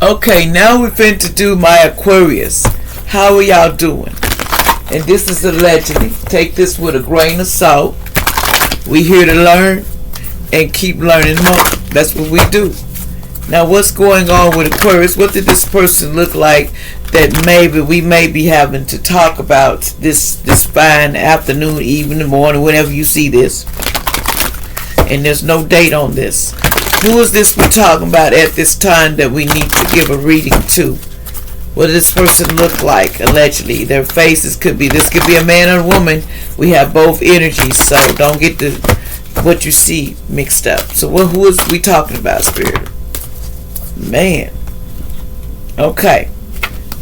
Okay, now we're finna do my Aquarius. How are y'all doing? And this is allegedly. Take this with a grain of salt. We here to learn and keep learning more. That's what we do. Now, what's going on with Aquarius? What did this person look like that maybe we may be having to talk about this fine afternoon, evening, morning, whenever you see this? And there's no date on this. Who is this we're talking about at this time that we need to give a reading to? What does this person look like, allegedly? Their faces could be, this could be a man or a woman. We have both energies, so don't get what you see mixed up. So who is we talking about, Spirit? Man. Okay.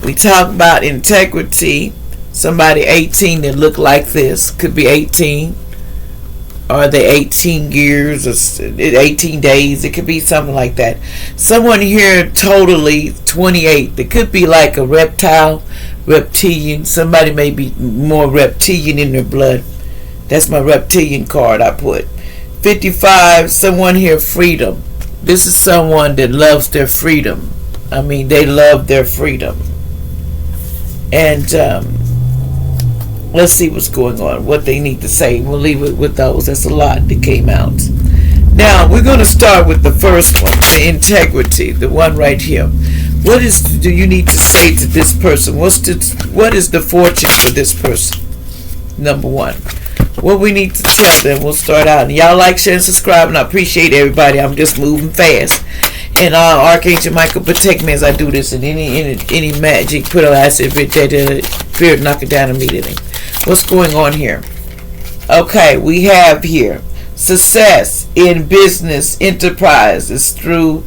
We talk about integrity. Somebody 18 that look like this. Could be 18. Are they 18 years or 18 days? It could be something like that. Someone here totally 28. They could be like a reptilian. Somebody may be more reptilian in their blood. That's my reptilian card I put. 55. Someone here freedom. This is someone that loves their freedom. I mean, they love their freedom. And let's see what's going on, what they need to say. We'll leave it with those. That's a lot that came out. Now, we're going to start with the first one, the integrity, the one right here. What do you need to say to this person? What is the fortune for this person? Number one. What we need to tell them. We'll start out. And y'all like, share, and subscribe. And I appreciate everybody. I'm just moving fast. And Archangel Michael protect me as I do this. And any magic put on acid, spirit knock it down immediately. What's going on here? Okay, we have here success in business enterprise is through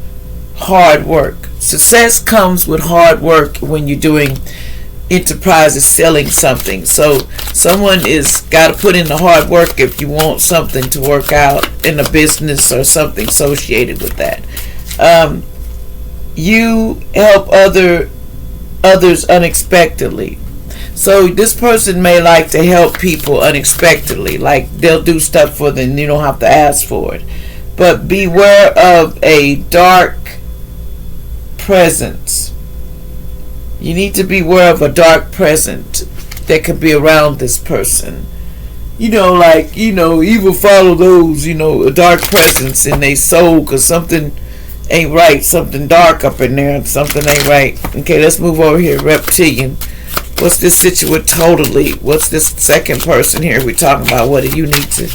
hard work. Success comes with hard work when you're doing enterprises, selling something. So someone is got to put in the hard work if you want something to work out in a business or something associated with that. You help others unexpectedly. So this person may like to help people unexpectedly, like they'll do stuff for them, you don't have to ask for it. But beware of a dark presence. You need to beware of a dark presence that could be around this person. Evil follow those, a dark presence in their soul, because something ain't right, something dark up in there, something ain't right. Okay, let's move over here. Reptilian. What's this situation totally? What's this second person here we're talking about? What do you need to?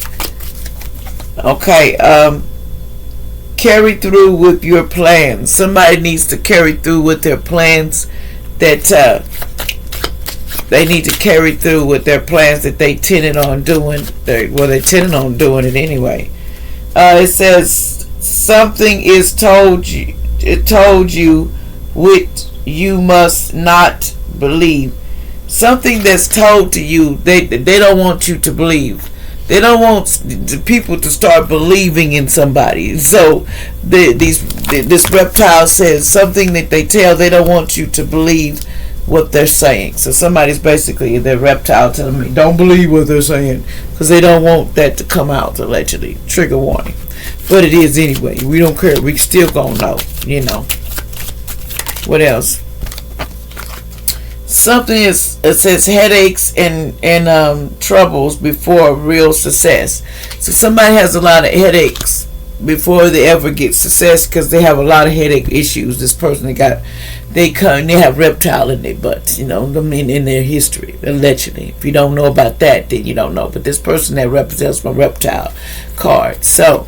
Okay, carry through with your plans. Somebody needs to carry through with their plans that they need to carry through with their plans that they intended on doing. They intended on doing it anyway. It says something is told you. It told you which you must not believe. Something that's told to you, they don't want you to believe. They don't want the people to start believing in somebody. So this reptile says something that they tell, they don't want you to believe what they're saying. So somebody's basically, the reptile telling me, don't believe what they're saying, because they don't want that to come out, allegedly. Trigger warning. But it is anyway. We don't care. We still gonna know, What else? Something it says headaches and troubles before real success. So somebody has a lot of headaches before they ever get success, because they have a lot of headache issues. This person they have reptile in their butt, in their history, allegedly. If you don't know about that, then you don't know. But this person that represents my reptile card. So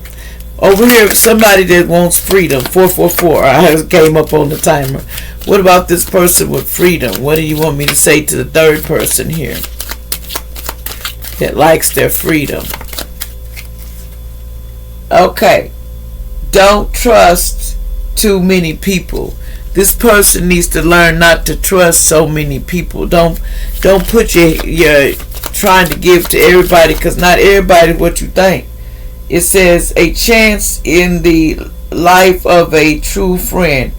over here, somebody that wants freedom, 444. I came up on the timer. What about this person with freedom? What do you want me to say to the third person here that likes their freedom? Okay. Don't trust too many people. This person needs to learn not to trust so many people. Don't put your trying to give to everybody, because not everybody what you think. It says a chance in the life of a true friend.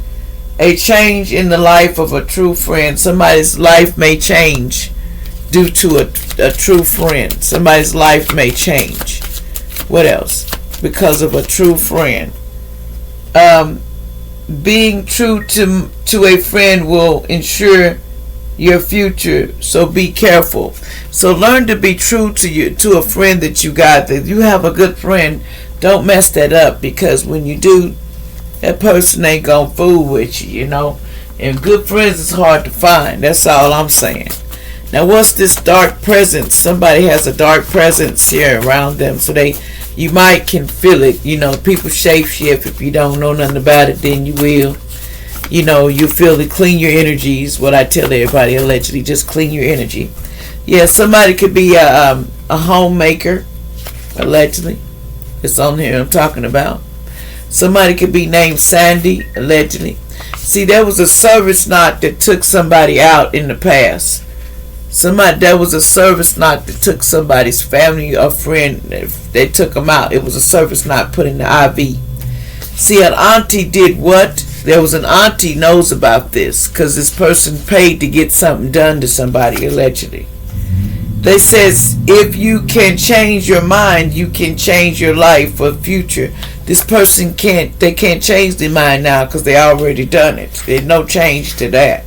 A change in the life of a true friend. Somebody's life may change due to a true friend. Somebody's life may change. What else? Because of a true friend. being true to a friend will ensure your future, so be careful. So learn to be true to a friend that you got. That you have a good friend, don't mess that up, because when you do, that person ain't gonna fool with you, and good friends is hard to find. That's all I'm saying. Now what's this dark presence? Somebody has a dark presence here around them, so you might can feel it. People shapeshift. If you don't know nothing about it, then you will. You feel it. Clean your energy is what I tell everybody. Allegedly, just clean your energy. Yeah, somebody could be a homemaker. Allegedly, it's on here I'm talking about. Somebody could be named Sandy. Allegedly, see, there was a service knot that took somebody out in the past. There was a service knot that took somebody's family or friend. They took them out. It was a service knot put in the IV. See, an auntie did what? There was an auntie knows about this, because this person paid to get something done to somebody, allegedly. They says, if you can change your mind, you can change your life for the future. This person they can't change their mind now because they already done it. There's no change to that.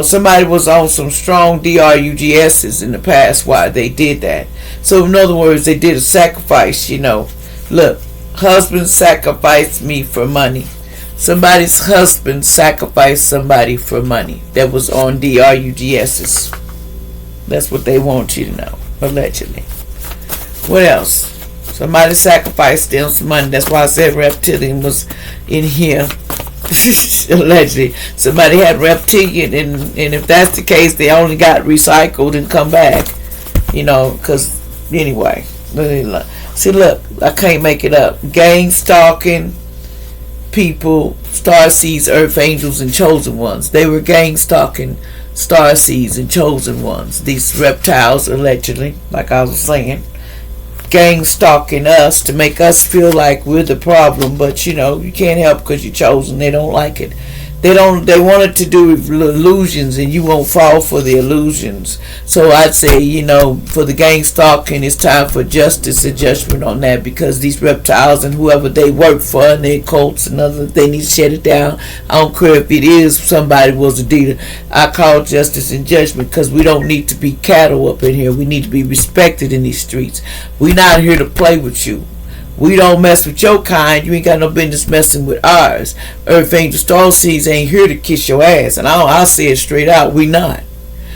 Somebody was on some strong DRUGSs in the past while they did that. So in other words, they did a sacrifice, Look, husband sacrificed me for money. Somebody's husband sacrificed somebody for money that was on DRUGSs. That's what they want you to know, allegedly. What else? Somebody sacrificed them some money. That's why I said reptilian was in here. Allegedly. Somebody had reptilian, and if that's the case, they only got recycled and come back. Because, anyway. See, look, I can't make it up. Gang stalking people, star seeds, earth angels, and chosen ones. They were gang stalking star seeds and chosen ones. These reptiles, allegedly, like I was saying, gang stalking us to make us feel like we're the problem. But you can't help because you're chosen. They don't like it. They wanted to do illusions, and you won't fall for the illusions. So I'd say, for the gang stalking, it's time for justice and judgment on that, because these reptiles and whoever they work for and their cults and other, they need to shut it down. I don't care if it is somebody was a dealer. I call justice and judgment, because we don't need to be cattle up in here. We need to be respected in these streets. We're not here to play with you. We don't mess with your kind. You ain't got no business messing with ours. Earth Angel Star Seeds ain't here to kiss your ass. And I'll say it straight out. We not.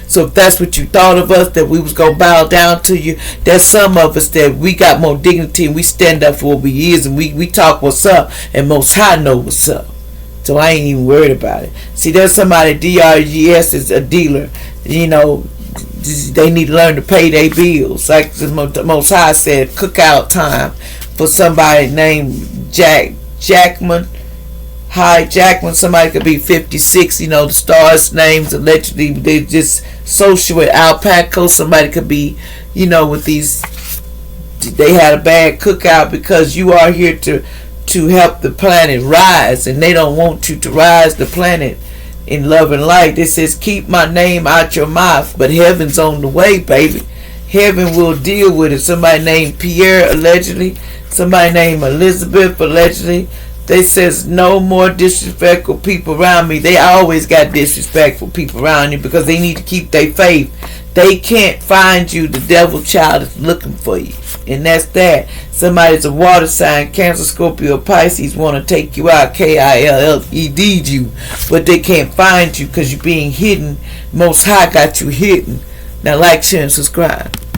So if that's what you thought of us, that we was going to bow down to you, there's some of us that we got more dignity and we stand up for what we is, and we talk what's up, and Most High know what's up. So I ain't even worried about it. See, there's somebody, DRGS is a dealer. They need to learn to pay their bills. Like the Most High said, cookout time for somebody named Jackman. Hi, Jackman. Somebody could be 56. The stars' names allegedly they just social with alpaca. Somebody could be, with these. They had a bad cookout because you are here to help the planet rise, and they don't want you to rise the planet in love and light. It says, keep my name out your mouth, but heaven's on the way, baby. Heaven will deal with it. Somebody named Pierre, allegedly. Somebody named Elizabeth, allegedly. They says, no more disrespectful people around me. They always got disrespectful people around you because they need to keep their faith. They can't find you. The devil child is looking for you. And that's that. Somebody's a water sign, Cancer, Scorpio, Pisces, want to take you out, KILLED you. But they can't find you because you're being hidden. Most High got you hidden. Now like, share, and subscribe.